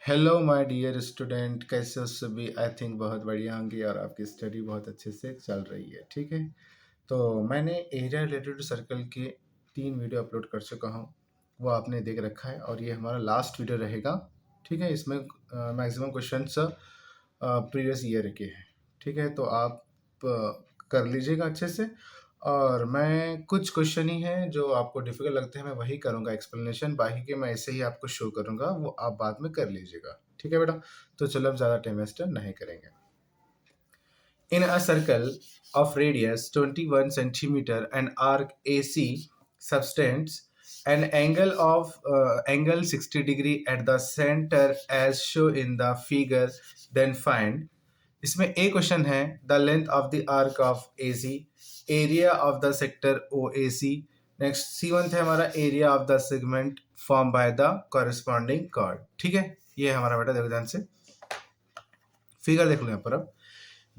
Hello my dear student, कैसे हो सभी। आई थिंक बहुत बढ़िया होंगी और आपकी स्टडी बहुत अच्छे से चल रही है। ठीक है, तो मैंने एरिया रिलेटेड सर्कल के 3 वीडियो अपलोड कर चुका हूँ। वो आपने देख रखा है और ये हमारा लास्ट वीडियो रहेगा। ठीक है, इसमें मैक्सिमम क्वेश्चंस प्रीवियस ईयर के हैं। ठीक है, तो आप कर लीजिएगा अच्छे से। और मैं कुछ क्वेश्चन ही हैं जो आपको डिफिकल्ट लगते हैं, मैं वही करूँगा एक्सप्लेनेशन। बाकी के मैं ऐसे ही आपको शो करूँगा, वो आप बाद में कर लीजिएगा। ठीक है बेटा, तो चलो अब ज़्यादा टाइम वेस्ट नहीं करेंगे। In a circle of radius 21 centimeter, an arc AC subtends an angle 60 degree at the center as shown in the figure. Then find. इसमें ए क्वेश्चन है the length of the arc of A C, area of the sector O A C. Next C1 है हमारा area of the segment form by the corresponding chord. ठीक है, ये है हमारा बेटा, देखो ध्यान से फिगर देख लो यहाँ पर। अब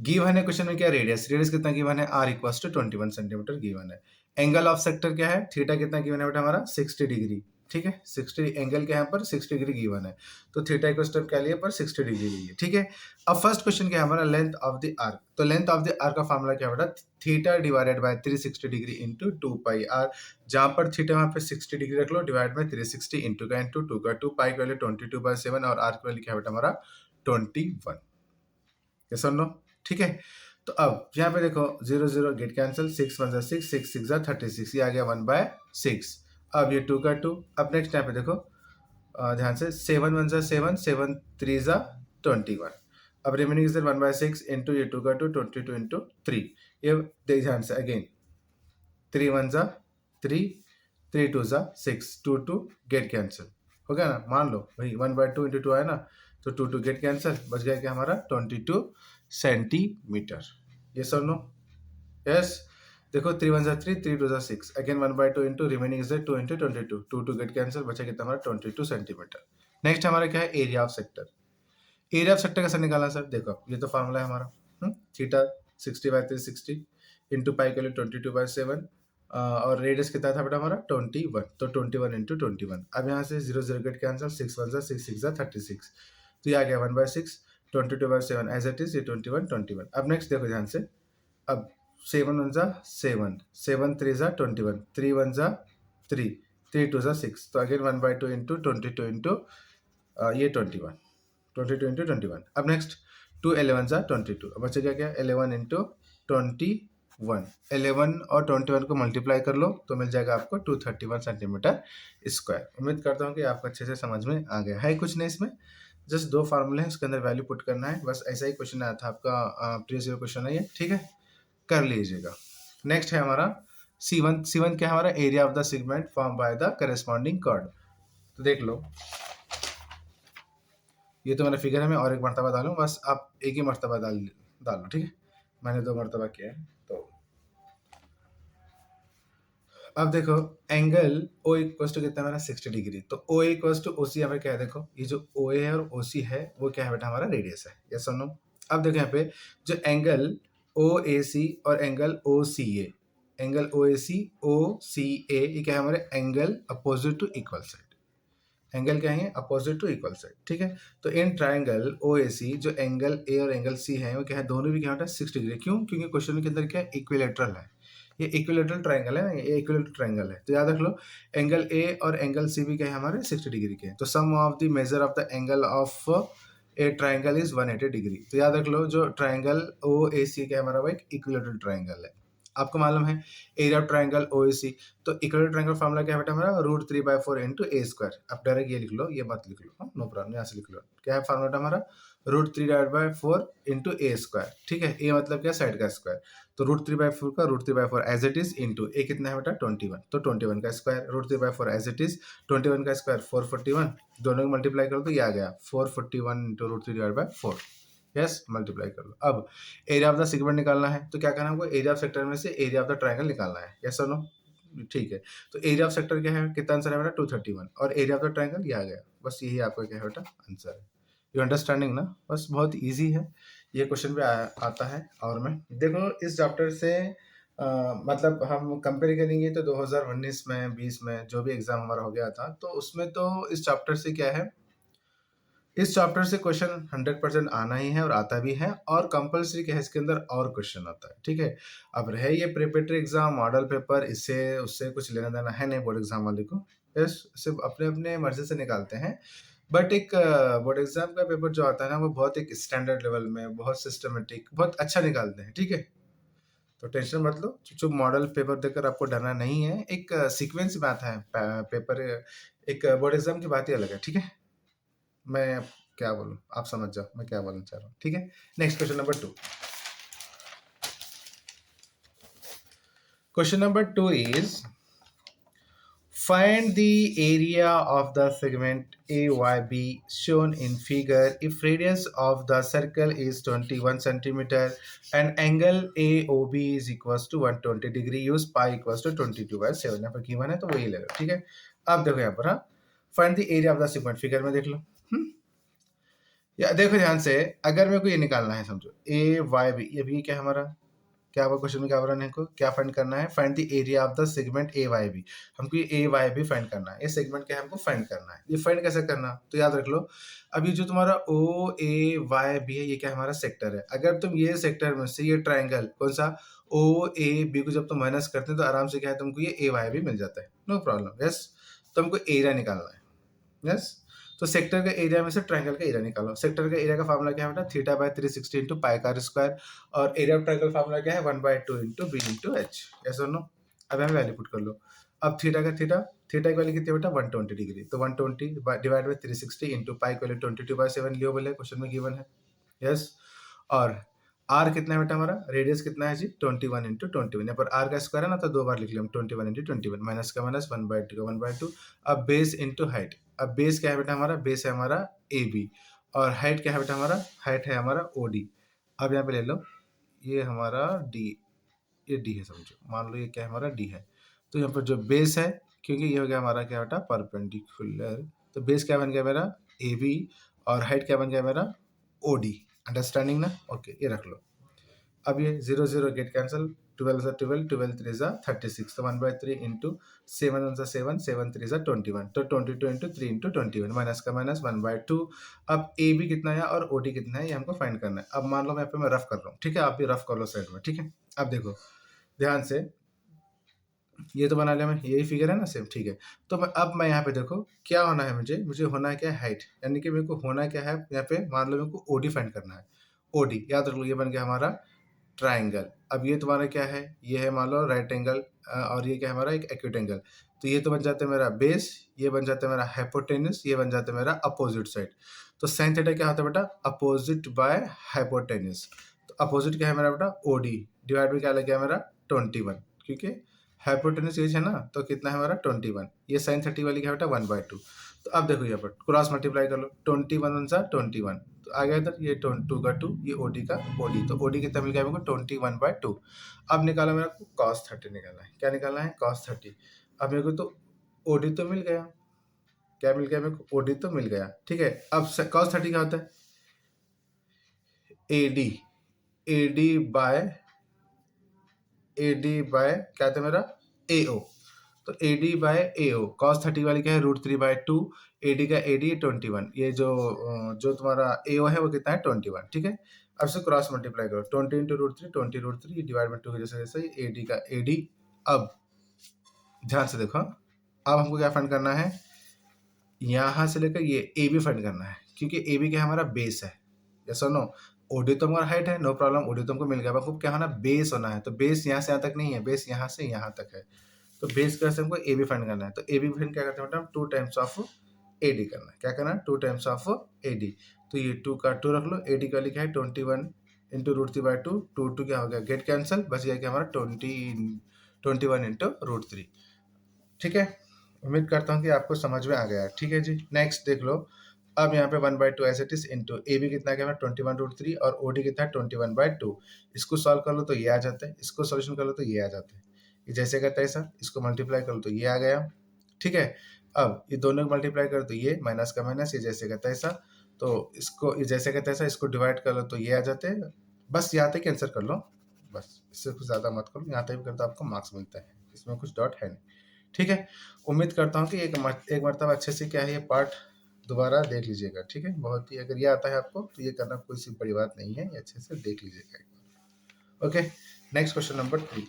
गिवन है क्वेश्चन में क्या, रेडियस रेडियस कितना गिवन है, R equals to 21 centimetre given है। एंगल ऑफ सेक्टर क्या है, थीटा कितना गिवन है बेटा हमारा 60 डिग्री। ठीक है, 60 एंगल के यहाँ पर 60 डिग्री गिवन है, तो थीटा इक्वल्स टू क्या लिए पर 60 डिग्री लिए। ठीक है, अब फर्स्ट क्वेश्चन क्या है हमारा, लेंथ ऑफ द आर्क। तो लेंथ ऑफ द आर्क का फॉर्मूला क्या बेटा, theta divided by 360 degree into 2 pi R. जहां पर थीटा वहां पे 60 डिग्री रख लो, डिवाइड बाय 360 इंटू का इंटू 2 का 2 पाई की वैल्यू 22/7 और आर की वैल्यू क्या है बेटा हमारा 21। ये सुन लो। ठीक है, तो अब यहाँ पे देखो 0 0 गेट कैंसिल, 6 1 6 6 6 36, ये आ गया 1/6। अब ये 2 का 2। अब नेक्स्ट यहाँ पे देखो ध्यान से, 7 1 7 7 3 21। अब रिमेनिंग इज 1/6 इंटू ये 2 का 2 22 इंटू 3। ये देख ध्यान से अगेन, 3 1 3 3 2 6 2 2 गेट कैंसिल हो गया ना। मान लो भाई 1/2 इंटू 2 आया ना, तो 2 2 गेट कैंसिल, बच गया क्या हमारा 22 सेंटीमीटर। ये सर नो, यस। देखो 3 1 3 3 2 6 again 1/2 into remaining is 2 into 22 2 2 get cancel, बचा कितना हमारा 22 सेंटीमीटर। नेक्स्ट हमारा क्या है, area of sector. Area of sector कैसे निकालना सर, देखो ये तो फॉर्मूला है हमारा, थीटा 60/360 इंटू पाई के लिए 22/7 और रेडियस कितना था बेटा हमारा 21, तो 21 इंटू 21। अब यहाँ से 0 0 गेट कैंसिल, 6 1 6 6 36, तो ये आ गया 1/6 22/7 एज इट इज, ये 21 21। अब नेक्स्ट देखो ध्यान से, अब 7 1 7 7 3 21 3 1 3 3 2 6, तो अगेन 1/2 इंटू 22 इंटू ये 21 22 इंटू 21। अब नेक्स्ट 2 11 22, अब बच्चे क्या 11 इंटू 21। 11 और 21 को मल्टीप्लाई कर लो तो मिल जाएगा आपको 231 सेंटीमीटर स्क्वायर। उम्मीद करता हूँ कि आपको अच्छे से समझ में आ गया है। कुछ नहीं, इसमें जस्ट 2 फार्मूले हैं, उसके अंदर वैल्यू पुट करना है, बस ऐसा ही क्वेश्चन आया था आपका, प्रीवियस ईयर क्वेश्चन है ये। ठीक है, कर लीजिएगा। नेक्स्ट है हमारा C1। C1 क्या है हमारा, area of the segment form by the corresponding chord. तो देख लो, ये तो मेरा फिगर है, मैं और एक मरतबा डालूँ, बस आप एक ही मरतबा डालो। ठीक है, मैंने 2 मरतबा किया है। तो अब देखो एंगल ओ इक्वल टू कितना मेरा 60 डिग्री, तो ओ इक्वल टू ओ सी हमें क्या है, देखो ये जो ओ ए है और ओ सी है वो क्या है बेटा हमारा रेडियस है। यस और नो। अब देखो यहाँ पे जो एंगल ओ ए सी और angle O C A, angle O A सी ओ सी ए, ये क्या है हमारे angle opposite to equal side. Angle क्या है, अपोजिट टू इक्वल साइड। ठीक है, तो इन ट्राइंगल ओ ए सी जो एंगल ए और एंगल सी है वो क्या है, दोनों भी क्या होता है 60 डिग्री। क्यों, क्योंकि क्वेश्चन के अंदर क्या है, इक्विलेटरल है। ये इक्विलेटरल ट्राइंगल है ना, ये इक्विलेटरल ट्राइंगल है, तो याद रख लो एंगल ए और एंगल सी भी क्या है हमारे 60 डिग्री के हैं। तो sum of the measure of the angle of a triangle is 180 degree. तो याद रख लो जो ट्राइंगल ओ ए सी क्या है हमारा, वो एक इक्विलेटरल ट्राइंगल है। आपको मालूम है area of triangle O A सी, तो इक्विलेटरल ट्राइंगल फॉर्मूला क्या है बेटा हमारा, √3/4 इंटू ए स्क्वायर। अब डायरेक्ट ये लिख लो, ये मत लिख लो, नो प्रॉब्लम, यहाँ से लिख लो। क्या है फॉर्मूला हमारा, √3/4 इंटू ए स्क्वायर। ठीक है, ए मतलब क्या, साइड का स्क्वायर, तो √3/4 का √3/4 एज इट इज इंटू ए कितना है बेटा 21, तो 21 का स्क्वायर, √3/4 एज इट इज, 21 का स्क्वायर 441, दोनों को मल्टीप्लाई करो तो ये आ गया 441 इंटू √3/4। यस, मल्टीप्लाई कर लो। अब एरिया ऑफ द सेगमेंट निकालना है, तो क्या करना है हमको, एरिया ऑफ सेक्टर में से एरिया ऑफ द ट्राइंगल निकालना है। यस और नो, ठीक है। तो एरिया ऑफ सेक्टर क्या है, कितना आंसर है मेरा 231, और एरिया ऑफ द ट्राइंगल ये आ गया। बस यही आपका क्या है बेटा आंसर है। यू अंडरस्टैंडिंग ना, बस बहुत ईजी है ये क्वेश्चन भी आता है। और मैं देखो इस चैप्टर से मतलब हम कंपेयर करेंगे तो 2019 में 20 में जो भी एग्जाम हमारा हो गया था, तो उसमें तो इस चैप्टर से क्या है इस चैप्टर से क्वेश्चन 100% आना ही है और आता भी है, और कंपलसरी क्या है इसके अंदर और क्वेश्चन आता है, ठीक है। अब रहे ये प्रिपरेटरी एग्जाम मॉडल पेपर, इससे उससे कुछ लेना देना है नहीं बोर्ड एग्जाम वाले को, यस सिर्फ अपने अपने मर्जी से निकालते हैं। बट एक बोर्ड एग्जाम का पेपर जो आता है ना, वो बहुत एक स्टैंडर्ड लेवल में, बहुत सिस्टमेटिक, बहुत अच्छा निकालते हैं, ठीक है। तो टेंशन मत लो, चुप मॉडल पेपर देकर आपको डरना नहीं है। एक सीक्वेंस में आता है पेपर, एक बोर्ड एग्जाम की बात ही अलग है, ठीक है। मैं अब क्या बोलूँ, आप समझ जाओ मैं क्या बोलना चाह रहा हूँ, ठीक है। Next question number 2। Question number 2 is find the area of the segment AYB shown in figure if radius of the circle is 21 centimeter and angle AOB is equals to 120 degree, use pi equals to 22/7। यहाँ पर given है तो वही ले लो, ठीक है। अब देखो यहाँ पर, हाँ, find the area of the segment, figure में देख लो। या देखो ध्यान से, अगर मेरे को ये निकालना है, समझो ए वाई बी, ये भी क्या हमारा, क्या हुआ क्वेश्चन में, क्या बोला हमको, क्या फाइंड करना है, find the area of the segment A Y B. हमको ये ए वाई बी फाइंड करना है, ये सेगमेंट क्या है हमको फाइंड करना है। ये फाइंड कैसे करना, तो याद रख लो, अभी जो तुम्हारा ओ ए वाई बी है, ये क्या हमारा सेक्टर है। अगर तुम ये सेक्टर में से ये ट्राइंगल कौन सा ओ ए बी को जब तुम माइनस करते हैं तो आराम से क्या है तुमको ये ए वाई बी मिल जाता है, नो प्रॉब्लम, यस। तो हमको एरिया निकालना है, यस। तो सेक्टर का एरिया में से ट्रायंगल का एरिया निकालो। सेक्टर का एरिया का फार्मूला क्या है बेटा, थीटा/360 इंटू पाई का स्क्वायर, और एरिया ऑफ ट्रायंगल फार्मूला क्या है, 1/2 इंटू बी इंटू एच, ऐसा नो। अब हमें वैल्यू पुट कर लो। अब थीटा की वैल्यू कितनी है बेटा, 120 डिग्री, तो 120 डिवाइड बाई 360 इंटू पाई की वैल्यू 22/7 लियो बोले, क्वेश्चन में गिवन है, यस। और आर कितना है बेटा हमारा, रेडियस कितना है जी, 21 इंटू 21, यहाँ पर आर का स्क्वायर है ना, तो दो बार लिख लिया हम, 21 इंटू 21, माइनस का माइनस, 1/2 का 1/2। अब बेस इंटू हाइट, अब बेस क्या है बेटा हमारा, बेस है हमारा ए बी, और हाइट क्या है बेटा हमारा, हाइट है हमारा ओ डी। अब यहाँ पे ले लो, ये हमारा डी, ये डी है, समझो मान लो ये क्या है हमारा डी है। तो यहाँ पर जो बेस है, क्योंकि ये हो गया हमारा क्या बेटा परपेंडिकुलर, तो बेस क्या बन गया मेरा ए बी, और हाइट क्या बन गया मेरा ओ डी, अंडरस्टैंडिंग ना, ओके ये रख लो। अब ये 0 0 गेट कैंसिल, 12 सा 12, 12 3 सा 36, तो 1/3 इंटू 7 1 सा 7, 7 3 सा 21, तो 22 इंटू 3 इंटू 21, माइनस का माइनस, 1/2। अब ए बी कितना है और ओ डी कितना है, ये हमको फाइंड करना है। अब मान लो मैं यहाँ पे मैं रफ कर रहा हूँ, ठीक है, आप भी रफ कर लो साइड में, ठीक है। अब देखो ध्यान से, ये तो बना लिया मैं, यही फिगर है ना सेम, ठीक है। तो अब मैं यहाँ पे देखो क्या होना है, मुझे होना है क्या, हाइट, यानी कि मेरे को होना क्या है यहाँ पे, मान लो मेरे को ओडी फाइंड करना है। ओडी याद रख लो, ये बन गया हमारा ट्राइंगल। अब ये तुम्हारा क्या है, ये है मान लो राइट एंगल, और ये क्या है हमारा एक एक्यूट एंगल। तो ये तो बन जाता है मेरा बेस, ये बन जाता है मेरा हाइपोटेनस, ये बन जाता है मेरा अपोजिट साइड। तो साइन थीटा क्या होता है बेटा, अपोजिट बाय हाइपोटेनस। तो अपोजिट क्या है मेरा बेटा ओडी, डिवाइड बाय क्या लग गया मेरा 21, क्योंकि हाइपोटेनस एज है ना, तो कितना है हमारा 21, ये साइन 30 वाली क्या बेटा 1/2। तो अब देखो यहाँ पर क्रॉस मल्टीप्लाई कर लो, 21 1 सा 21, तो आ गया इधर ये 2 का 2, ये ओडी का ओडी, तो ओडी कितना मिल गया मेरे को 21/2। अब निकाला मेरे को cos 30 निकालना है, क्या निकालना है cos 30। अब मेरे को तो ओडी तो मिल गया, क्या मिल गया मेरे को, ओडी तो मिल गया, ठीक है। अब cos 30 क्या होता है, एडी, एडी बाय क्या था मेरा एओ, तो एडी बाय एओ, कॉस 30 वाली क्या है √3/2, एडी का एडी 21, ये जो तुम्हारा एओ है वो कितना है 21, ठीक है। अब से क्रॉस मल्टीप्लाई करो, 20 इंटू √3, 20 √3 डिवाइड बाई 2 की जैसे जैसे एडी का एडी। अब ध्यान से देखो, अब हमको क्या फाइंड करना है, यहाँ से लेकर ये ए बी फाइंड करना है, क्योंकि ए बी क्या हमारा बेस है, यस और नो। ओडी तो हमारा हाइट है, नो प्रॉब्लम, ओडी तो हमको मिल गया, आपको क्या होना बेस होना है, तो बेस यहाँ से यहाँ तक नहीं है, बेस यहाँ से यहाँ तक है। तो बेस कैसे हमको ए बी फाइंड करना है, तो ए बी फाइंड क्या करते हैं बेटा, 2 टाइम्स ऑफ ए डी करना है, क्या करना है 2 टाइम्स ऑफ ए डी। तो ये 2 का 2 रख लो, ए डी का लिखा है 21 इंटू √3/2, 2 क्या हो गया गेट कैंसिल, बच गया कि हमारा 21 इंटू √3, ठीक है। उम्मीद करता हूँ कि आपको समझ में आ गया है, ठीक है जी। नेक्स्ट देख लो, अब यहाँ पे 1/2 as it is into A B कितना क्या है 21 √3, और ओ डी कितना है 21/2। इसको सॉल्व कर लो तो ये आ जाता है, इसको सोल्यूशन कर लो तो ये आ जाता है, ये जैसे का तैसा, इसको मल्टीप्लाई कर लो तो ये आ गया, ठीक है। अब ये दोनों को मल्टीप्लाई कर तो ये माइनस का माइनस, ये जैसे का तैसा, तो इसको ये जैसे का तैसा, इसको डिवाइड कर लो तो ये आ जाते हैं। बस यहाँ तक आंसर कर लो, बस इससे कुछ ज़्यादा मत करो, यहाँ तक भी कर दो आपको मार्क्स मिलता है, इसमें कुछ डॉट है नहीं, ठीक है। उम्मीद करता हूँ कि एक मरतबा अच्छे से क्या है ये पार्ट दोबारा देख लीजिएगा, ठीक है। बहुत ही अगर ये आता है आपको तो ये करना कोई सी बड़ी बात नहीं है, ये अच्छे से देख लीजिएगा। Okay, next question number 3।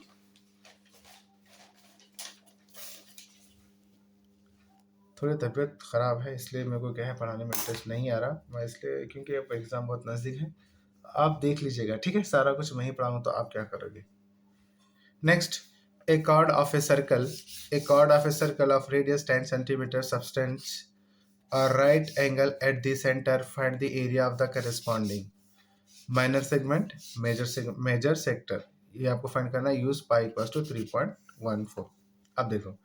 थोड़ी तबीयत ख़राब है इसलिए मेरे को क्या है पढ़ाने में इंटरेस्ट नहीं आ रहा, मैं इसलिए क्योंकि अब एग्ज़ाम बहुत नज़दीक है। आप देख लीजिएगा, ठीक है, सारा कुछ मैं ही पढ़ाऊँ तो आप क्या करोगे। Next, a chord of a circle, a chord of a circle of radius 10 centimeter substance a right angle at the center, find the area of the corresponding minor segment, major sector। ये आपको find करना है, use pi equals to 3.14। अब देखो,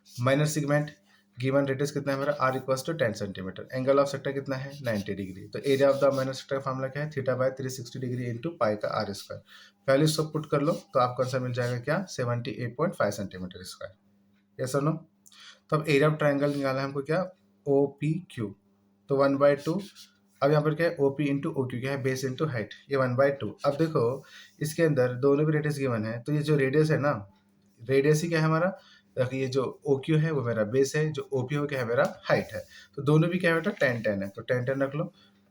minor segment given radius कितना है मेरा, R equals to 10 centimetre, angle of sector कितना है 90 डिग्री। तो area of the minor sector का फार्मूला क्या है, theta by 360 degree into pi का आर स्क्वायर। पहले सब पुट कर लो तो आपको आंसर मिल जाएगा क्या, 78.5 सेंटीमीटर स्क्वायर। यस और नो। तो अब एरिया ऑफ ट्राइंगल निकाला है हमको क्या, ओ पी क्यू। तो 1/2, अब यहाँ पर क्या है, O P into O Q, क्या है बेस इंटू हाइट, ये 1/2। अब देखो इसके अंदर दोनों भी रेडियस गिवन है, तो ये जो रेडियस है ना, रेडियस ही क्या है हमारा, ये जो ओ क्यू है वो मेरा बेस है, जो ओ पी हो क्या है मेरा हाइट है। तो दोनों भी क्या है बेटा 10 10 है, तो 10 10 रख लो,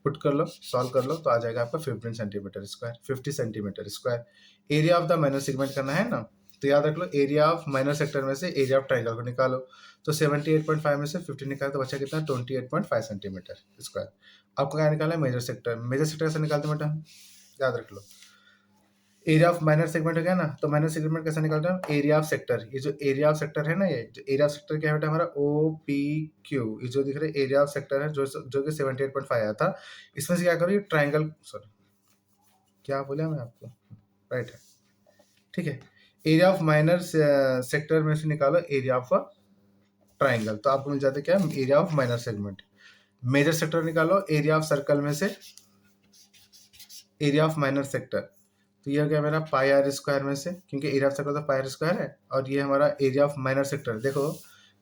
पुट कर लो, सॉल्व कर लो, तो आ जाएगा आपका 15 centimetre square, 50 centimetre square. Area of the minor segment करना है ना, तो याद रख लो एरिया ऑफ माइनर सेक्टर में से एरिया ऑफ ट्राइंगल को निकालो। तो 78.5 में से 50 निकालो तो बचा कितना, 28.5 सेंटीमीटर स्क्वायर। आपको क्या निकाला है, मेजर सेक्टर। मेजर सेक्टर कैसे निकालते हैं बेटा, याद रख लो, एरिया ऑफ माइनर सेगमेंट हो गया ना, तो माइनर सेगमेंट कैसे निकालते हैं, एरिया ऑफ सेक्टर। ये जो एरिया ऑफ सेक्टर है ना, ये जो एरिया ऑफ सेक्टर क्या है बेटा हमारा, ओ पी क्यू, ये जो दिख रहा है एरिया ऑफ सेक्टर है, जो कि 78.5 आया था। इसमें से क्या करो, ये ट्राइंगल, सॉरी क्या बोला मैं आपको, राइट है, ठीक है। एरिया ऑफ माइनर सेक्टर में से निकालो एरिया ऑफ ट्राइंगल, तो आपको मिल जाता है क्या, area of minor segment. Major sector निकालो एरिया ऑफ सर्कल में से एरिया ऑफ माइनर सेक्टर, तो ये हो गया मेरा पाई आर स्क्वायर में से, क्योंकि एरिया ऑफ सर्कल तो पाई आर स्क्वायर है, और ये हमारा एरिया ऑफ माइनर सेक्टर। देखो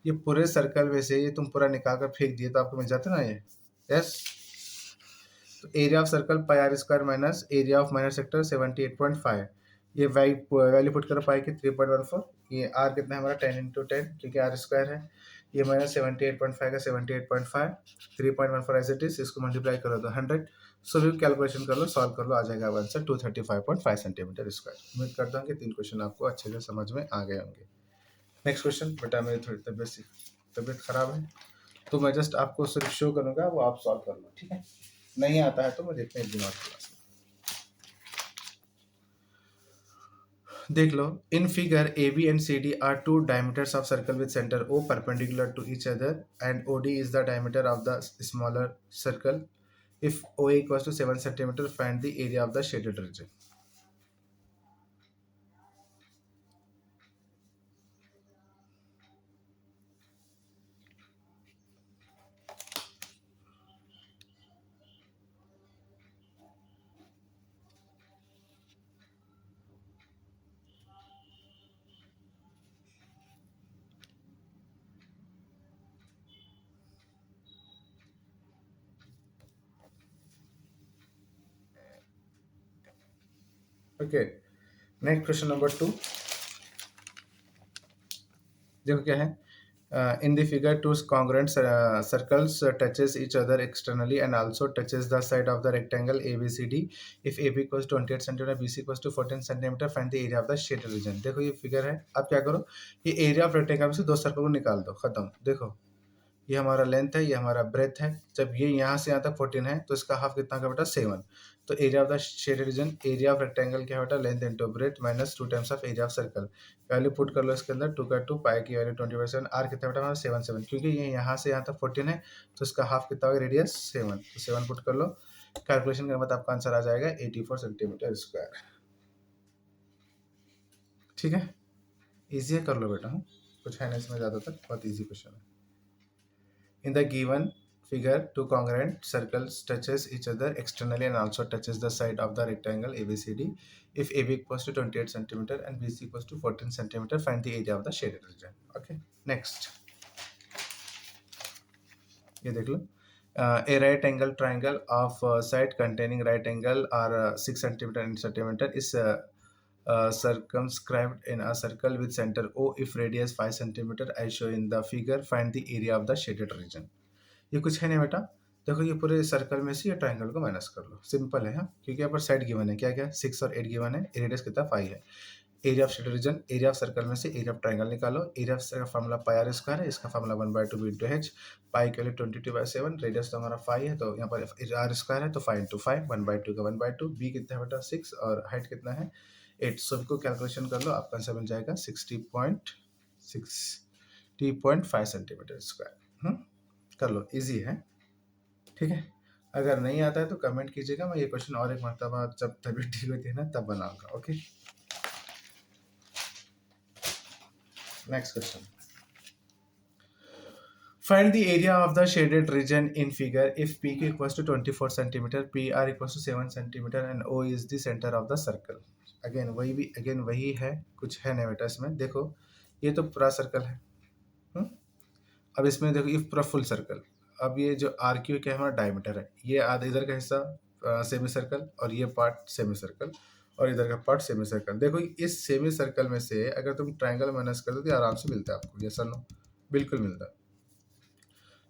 ये पूरे सर्कल में से ये तुम पूरा निकाल कर फेंक दिए तो आपको मिल जाता ना ये, यस। तो area of circle pi R square minus area of minor sector 78.5, ये वैल्यू पुट करो पाई की 3.14, ये आर कितना है हमारा 10 × 10 क्योंकि आर स्क्वायर है, ये माइनस 78.5 का 78.5, 3.14 एज इट इज, इसको मल्टीप्लाई करो तो 100। सो भी कैलकुलेशन कर लो, सॉल्व कर लो, आ जाएगा आंसर 235.5 सेंटीमीटर स्क्वायर। उम्मीद करता हूँ कि 3 क्वेश्चन आपको अच्छे से समझ में आ गए होंगे। नेक्स्ट क्वेश्चन, बेटा मेरी थोड़ी तबीयत खराब है तो मैं जस्ट आपको सिर्फ शो करूँगा, वो आप सॉल्व कर लो, ठीक है। नहीं आता है तो मैं देखते हैं एक दिन और क्लास में। देख लो, in figure A B and C D are two diameters of circle with centre O perpendicular to each other and O D is the diameter of the smaller circle. If O equals to 7 centimetre find the area of the shaded region. Okay, next question number 2। देखो क्या है, in the figure two congruent circles touches each other externally and also touches the side of the rectangle ABCD. If AB equals to 28 cm, BC equals to 14 cm, find the area of the shaded region। देखो ये figure है, अब क्या करो, ये area of rectangle में से दो सर्कल को निकाल दो, खत्म। देखो ये हमारा लेंथ है, ये हमारा ब्रेथ है, जब ये यहाँ से यहाँ तक 14 है तो इसका हाफ कितना का बेटा 7। तो area of the shaded region, area of rectangle क्या बेटा, length into breadth minus 2 times of area of circle. Value put कर लो इसके अंदर, 2 का 2, पाई की वैल्यू 20/7, आर कितना बेटा हमारा 7 क्योंकि ये यहाँ से यहाँ तक 14 है तो इसका हाफ कितना होगा, रेडियस 7, तो 7 पुट कर लो, कैलकुलेशन करने के बाद आपका आंसर आ जाएगा 84 सेंटीमीटर स्क्वायर। ठीक है, ईजी है, कर लो बेटा, कुछ है नहीं इसमें ज़्यादातर, बहुत ईजी क्वेश्चन है। In the given figure, two congruent circles touches each other externally and also touches the side of the rectangle ABCD. If AB equals to 28 cm and BC equals to 14 cm, find the area of the shaded region. Okay, next. ये देख लो, a right angle triangle of side containing right angle are 6 cm and centimeter is circumscribed in a circle with center O if radius 5 cm as shown in the figure. Find the area of the shaded region. ये कुछ है नहीं बेटा। देखो ये पूरे circle में से ये ट्राइंगल को माइनस कर लो, सिंपल है। हाँ, क्योंकि यहाँ पर साइड गिवन है, क्या क्या 6 और 8 गिवन है, रेडियस कितना 5 है। Area of shaded region, area of circle में से एरिया ऑफ ट्राइंगल निकालो। Area of circle formula pi R square है, इसका formula 1/2 B into H. Pi के लिए 22/7, रेडियस तो हमारा 5 है, तो यहाँ पर आर स्क्वायर है तो 5 इंटू 5, 1/2 का 1/2, बी कितना है बेटा 6 और हाइट कितना है 8। सबको कैलकुलेशन कर लो, आपका आंसर मिल जाएगा 60.5 सेंटीमीटर स्क्वायर। कर लो, इजी है, ठीक है। अगर नहीं आता है तो कमेंट कीजिएगा, मैं ये क्वेश्चन और एक मरतबा जब तबीयत ठीक होती है ना तब बनाऊंगा। Okay, next question. Find the area of the shaded region in figure if PQ equals to 24 centimeter, PR equals to 7 centimeter and O is the center of the circle। Again वही है, कुछ है नहीं बेटा इसमें। देखो ये तो पूरा सर्कल है। अब इसमें देखो ये पूरा फुल सर्कल। अब ये जो आर क्यू क्या है हमारा डायमीटर है, ये आधा इधर का हिस्सा सेमी सर्कल और ये पार्ट सेमी सर्कल और इधर का पार्ट सेमी सर्कल। देखो इस सेमी सर्कल में से अगर तुम ट्राइंगल माइनस कर दो तो आराम से मिलता है आपको, ये सर नो बिल्कुल मिलता है।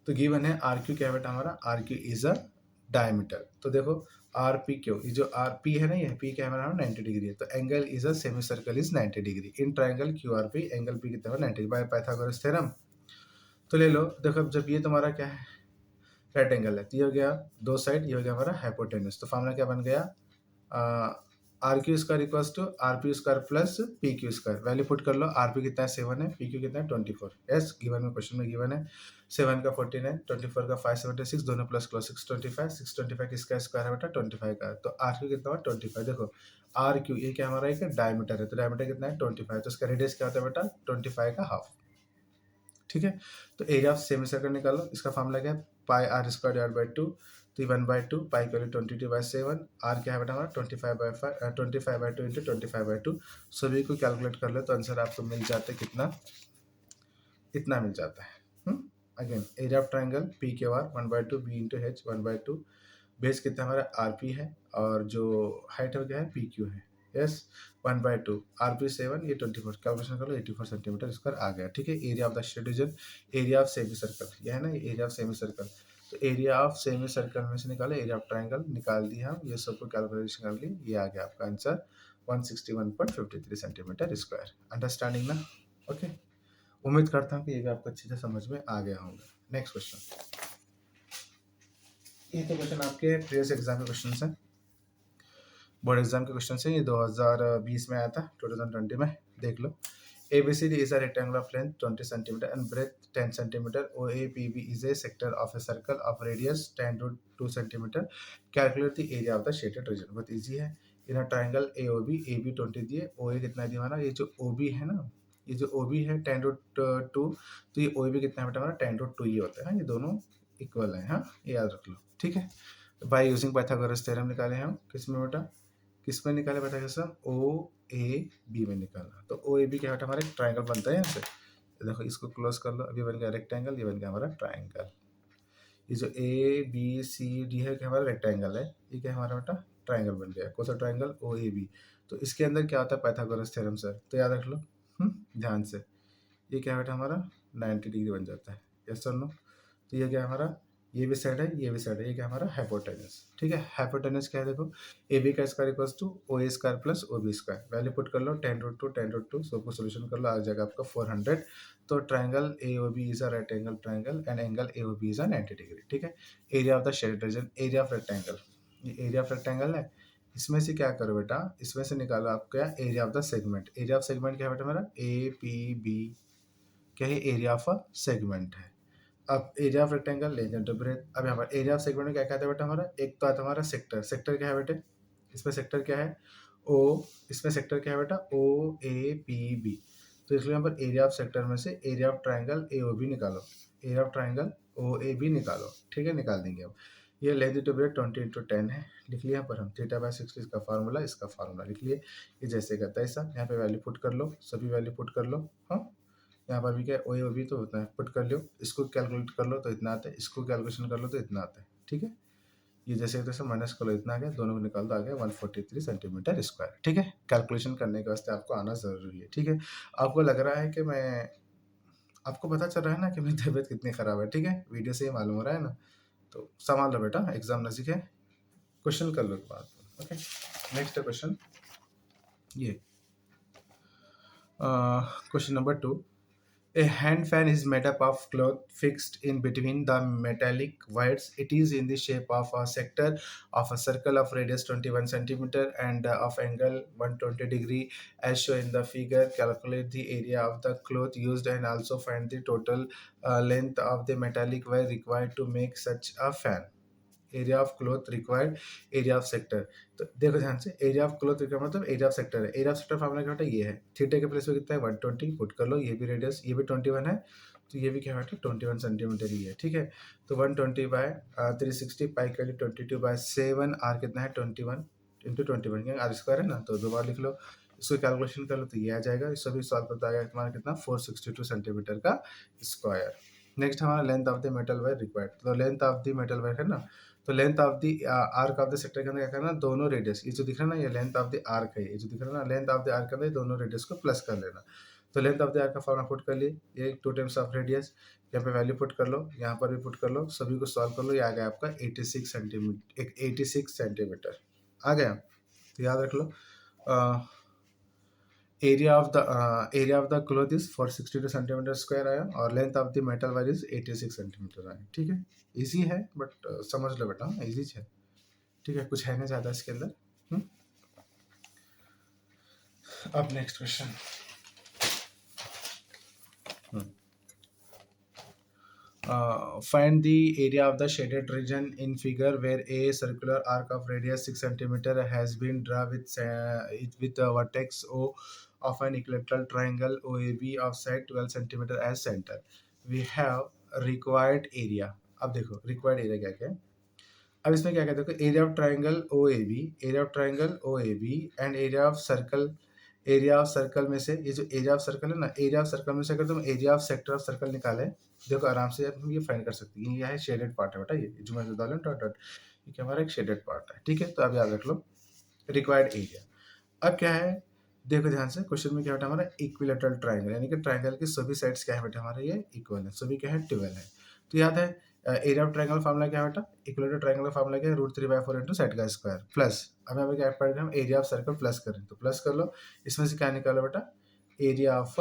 तो गिवन है आर क्यू क्या बेटा हमारा, R Q is a diameter. तो देखो आर पी क्यू, ये जो आर पी है ना, ये पी क्या है हमारा 90 डिग्री है, तो angle is a semi circle is 90 degree. In triangle Q R P angle P कितना है 90 बाय पाइथागोरस थ्योरम। तो ले लो, देखो जब ये तुम्हारा क्या है राइट एंगल है, तो ये हो गया दो साइड, ये हो गया हमारा हाइपोटेन्यूज। तो फार्मूला क्या बन गया, R Q square equals to R P square plus P Q square. Value put कर लो, आर पी कितना है 7 है, पी क्यू कितना है 24। यस, गिवन में क्वेश्चन में गिवन है 7 का 14 है, 24 का 576, दोनों प्लस करो 625। 625 किसका स्क्वायर है बेटा 25 का, तो आर क्यू कितना है 25। देखो आर क्यू ये क्या हमारा एक डायमीटर है, तो डायमीटर कितना है 25, तो इसका रेडियस क्या होता है बेटा 25 का हाफ, ठीक है। तो एरिया ऑफ सेमी सर्कल निकालो, इसका फॉर्मूला क्या है पाई आर स्क्वायर डिवाइड बाई 2, तो 1/2 पाई के लिए 22/7, आर क्या है बेटा हमारा 25/2 इंटू 25/2। सभी को कैलकुलेट कर ले तो आंसर आपको मिल जाता है कितना, इतना मिल जाता है। Again area of triangle P Q R 1/2 B into H 1/2, base कितना हमारा आर पी है और जो हाइट है क्या है पी क्यू है। यस, 1/2 आर पी 7, ये 24, कैलकुलेशन कर लो 84 सेंटीमीटर स्क्वायर आ गया, ठीक है। Area of the shaded region, area of semicircle, यह है ना एरिया ऑफ सेमी सर्कल। तो एरिया ऑफ सेमी सर्कल में से निकालो, एरिया ऑफ ट्राइंगल निकाल दिया हम, ये सबको कैलकुलेशन कर ली, ये आ गया आपका आंसर 161.53 सेंटीमीटर स्क्वायर। अंडरस्टैंडिंग ना? ओके, उम्मीद करता हूँ कि ये भी आपको अच्छी से समझ में आ गया होगा। नेक्स्ट क्वेश्चन, ये तो क्वेश्चन आपके प्रीवियस एग्जाम के क्वेश्चन हैं, बोर्ड एग्जाम के क्वेश्चन है, ये 2020 में आया था, 2020 में। देख लो, ABCD is a rectangle of length 20 centimeter and breadth 10 centimeter. OAPB is a sector of a circle of radius 10 to 2 centimeter. Calculate the area of the shaded region। बहुत easy है। इन ट्राइंगल AOB, AB 20 दिए, OA कितना दिया हमारा, ये जो OB है ना, ये जो OB है 10 to 2, तो ये OAB कितना बेटा हमारा 10 to 2 ही होता है। ये दोनों इक्वल है, हाँ ये याद रख लो, ठीक है। बाय यूजिंग पाइथागोरस थ्योरम निकाले हम, किसमें बेटा, किसमें निकाले पाइथागोरस, ओ ए बी में निकालना। तो ओ ए बी क्या बेटा हमारा एक ट्राइंगल बनता है यहाँ से, तो देखो इसको क्लोज कर लो, अभी बन गया रेक्टेंगल, ये बन गया हमारा ट्राइंगल। ये जो ए बी सी डी है क्या हमारा रेक्टेंगल है, ये क्या हमारा बेटा ट्राइंगल बन गया। कौन सा ट्राइंगल, ओ ए बी। तो इसके अंदर क्या होता है पाइथागोरस थ्योरम सर, तो याद रख लो ध्यान से। ये क्या बेटा हमारा 90 डिग्री बन जाता है, यस और नो। तो ये क्या हमारा, ये भी साइड है, ये भी साइड है, ये क्या हमारा हाइपोटेनस, ठीक है। हाइपोटेनस क्या है देखो, ए बी का square equals to O A square plus O B square. Value put कर लो 10√2 10√2, सबको सोल्यूशन कर लो, आ जाएगा आपका 400। तो triangle A O B is a right angle triangle and angle A O B is a 90 degree, ठीक है। Area of the shaded region, area of rectangle, ये एरिया ऑफ रेक्टेंगल है। इसमें से क्या करो बेटा, इसमें से निकालो आप क्या area of the segment. Area of segment क्या है बेटा हमारा, ए पी बी क्या है एरिया ऑफ अ सेगमेंट है। अब area of rectangle length into breadth. अब यहाँ पर एरिया ऑफ सेगमेंट में क्या कहता है बेटा हमारा, एक तो आता है हमारा सेक्टर। सेक्टर क्या है बेटे, इसमें सेक्टर क्या है ओ, इसमें सेक्टर क्या है बेटा ओ ए पी बी। तो इसलिए यहाँ पर एरिया ऑफ सेक्टर में से area of triangle A O B निकालो, area of triangle O A B निकालो, ठीक है, निकाल देंगे अब। ये लेंथ इंटू ब्रेथ 20/10 है, लिख लिया यहाँ पर हम। θ/60 इसका फार्मूला, इसका फार्मूला लिख लिए, ये जैसे कहता है ऐसा। यहाँ पे वैल्यू पुट कर लो, सभी वैल्यू पुट कर लो। हाँ, यहाँ पर भी क्या ओ ए बी तो होता है, पुट कर लो, इसको कैलकुलेट कर लो तो इतना आता है, इसको कैलकुलेशन कर लो तो इतना आता है, ठीक है। ये जैसे तैसे माइनस कर लो, इतना आ गया, दोनों को निकाल दो, आ गया 143 सेंटीमीटर स्क्वायर, ठीक है। कैलकुलेशन करने के वास्ते आपको आना जरूरी है, ठीक है। आपको लग रहा है कि मैं आपको पता चल रहा है ना कि मेरी तबीयत कितनी ख़राब है, ठीक है? वीडियो से ही मालूम हो रहा है ना? तो संभाल लो बेटा, एग्ज़ाम नज़दीक है, क्वेश्चन कर लो एक बार। ओके, नेक्स्ट क्वेश्चन ये question number 2। A hand fan is made up of cloth fixed in between the metallic wires. It is in the shape of a sector of a circle of radius 21 centimeter and of angle 120 degree as shown in the figure. Calculate the area of the cloth used and also find the total length of the metallic wire required to make such a fan. Area of cloth required, area of sector. तो देखो ध्यान से, area of cloth required मतलब area of sector है। Area of sector formula क्या होता है, ये है। थीटा के प्लेस पे कितना है 120, पुट कर लो। ये भी रेडियस, ये भी 21 है, तो ये भी क्या होता है 21 सेंटीमीटर ही है, ठीक है। तो 120 बाय 360 पाई का 22/7, आर कितना है 21 इंटू 21, क्या आर स्क्वायर है ना, तो दो बार लिख लो। इसको कैलकुलेशन कर लो तो ये आ जाएगा। इसको भी सॉल्व करता है तुम्हारा कितना 462 सेंटीमीटर का स्क्वायर। नेक्स्ट हमारा length of the metal wire required. तो length of the metal wire है ना, तो length of the arc of the sector के अंदर क्या करना, दोनों रेडियस, ये जो दिख रहा है ना, ये लेंथ ऑफ द आर्क है, ये जो दिख रहा है ना लेंथ ऑफ द आर्क के अंदर दोनों रेडियस को प्लस कर लेना। तो लेंथ ऑफ द आर्क का फॉर्मूला पुट कर लिए, ये 2 टाइम्स ऑफ रेडियस, यहाँ पे वैल्यू पुट कर लो, यहाँ पर भी पुट कर लो, सभी को सॉल्व कर लो, ये आ गया आपका 86 सेंटीमीटर, 86 सेंटीमीटर आ गया। तो याद रख लो, area of the cloth is 462 centimetre square आया और length of the metal wire is 86 centimetre आया, ठीक है। इजी है बट समझ लो बेटा, इजी है, ठीक है, कुछ है नहीं ज़्यादा इसके अंदर। अब next question, find the area of the shaded region in figure where a circular arc of radius 6 centimeter has been drawn with a vertex O of an equilateral triangle OAB of side 12 centimeter as center. We have required area. अब देखो required area क्या क्या है। अब इसमें क्या कहते हैं, area of triangle O A B, area of triangle O A B and area of circle, area of circle में से ये जो एरिया ऑफ सर्कल है ना, एरिया ऑफ सर्कल में से अगर तुम area of sector of circle निकाले, देखो आराम से हम ये फाइंड कर सकते हैं। ये है शेडेड पार्ट है बेटा, ये जो मैं बता रहा डॉट डॉट, ये क्या हमारा एक शेडेड पार्ट है, ठीक है। तो अब याद रख लो रिक्वायर्ड एरिया। अब क्या है, देखो ध्यान से, क्वेश्चन में क्या बेटा हमारा इक्विलेटरल ट्राइंगल, यानी कि ट्राइंगल की सभी साइड्स क्या है बेटा हमारे ये इक्वल है, सभी क्या है 12 है। तो याद है एरिया ऑफ ट्राइंगल फार्मूला क्या है बेटा, इक्विलेटरल ट्राइंगल का फार्मूला क्या है √3/4 इंटू साइड का स्क्वायर प्लस, अब यहाँ पे क्या पढ़ रहे हम एरिया ऑफ सर्कल प्लस करें, तो प्लस कर लो। इसमें से क्या निकालो बेटा, एरिया ऑफ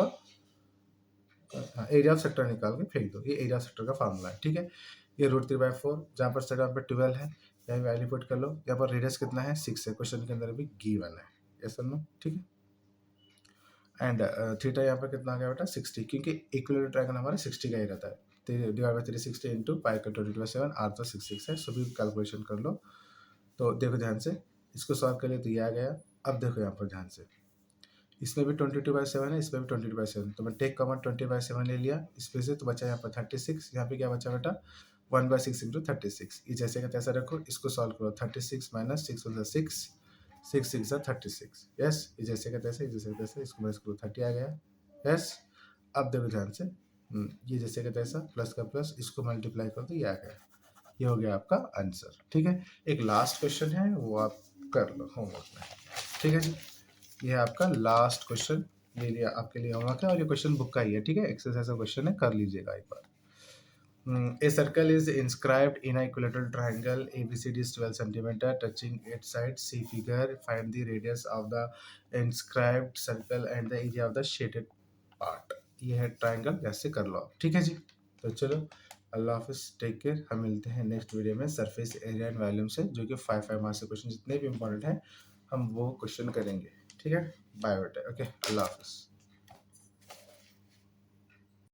सेक्टर निकाल के फेंक दो, ये एरिया ऑफ सेक्टर का फार्मूला है, ठीक है। ये √3/4, जहाँ पर सेक्टर पे 12 है, यहाँ वैल्यू पुट कर लो। यहाँ पर रेडियस कितना है 6 है, क्वेश्चन के अंदर भी गिवन है, यस और नो, ठीक है। एंड थीटा यहाँ पर कितना आ गया बेटा 60, क्योंकि इक्विलेटरल ट्रायंगल हमारा 60 का ही रहता है। डिवाइड बाई 360 इंटू पाई का 22/7, आर तो 66 है, सभी कैलकुलेशन कर लो। तो देखो ध्यान से, इसको सॉल्व करिए तो ये आ गया। अब देखो यहाँ पर ध्यान से, इसमें भी 22/7 है, इसमें भी 22/7, तो मैं टेक कॉमन 20/7 ले लिया, इसमें से तो बचा यहाँ पर 36, यहाँ पे क्या बचा बेटा 1/6 इंटू 36, ये जैसे का तैसा रखो, इसको सॉल्व करो। 36 माइनस 6 होता है 6, 6 6 36, यस, ये जैसे का तैसे, जैसे का तैसे, इसको माइनस करो 30 आ गया, यस। अब देखो ध्यान से, ये जैसे का तैसा प्लस का प्लस, इसको मल्टीप्लाई कर दो, ये आ गया, ये हो गया आपका आंसर, ठीक है। एक लास्ट क्वेश्चन है, वो आप कर लो होमवर्क में, ठीक है जी। ये है आपका लास्ट क्वेश्चन, ये लिए आपके लिए होमवर्क है और ये क्वेश्चन बुक का ही है, ठीक है, एक्सरसाइज का क्वेश्चन है, कर लीजिएगा एक बार। A circle is inscribed in a equilateral triangle. ABCD is 12 centimeter, touching its sides. See figure. Find the radius of the inscribed circle and the area of the shaded part. ये है triangle, ऐसे कर लो आप, ठीक है जी। तो चलो, अल्लाह हाफिज, take care. हम मिलते हैं नेक्स्ट वीडियो में सरफेस एरिया एंड वॉल्यूम से, जो कि 5 मार्क्स के क्वेश्चन जितने भी इंपॉर्टेंट हैं हम वो क्वेश्चन करेंगे, ठीक है। बाय बेटा, ओके, अल्लाह हाफिज।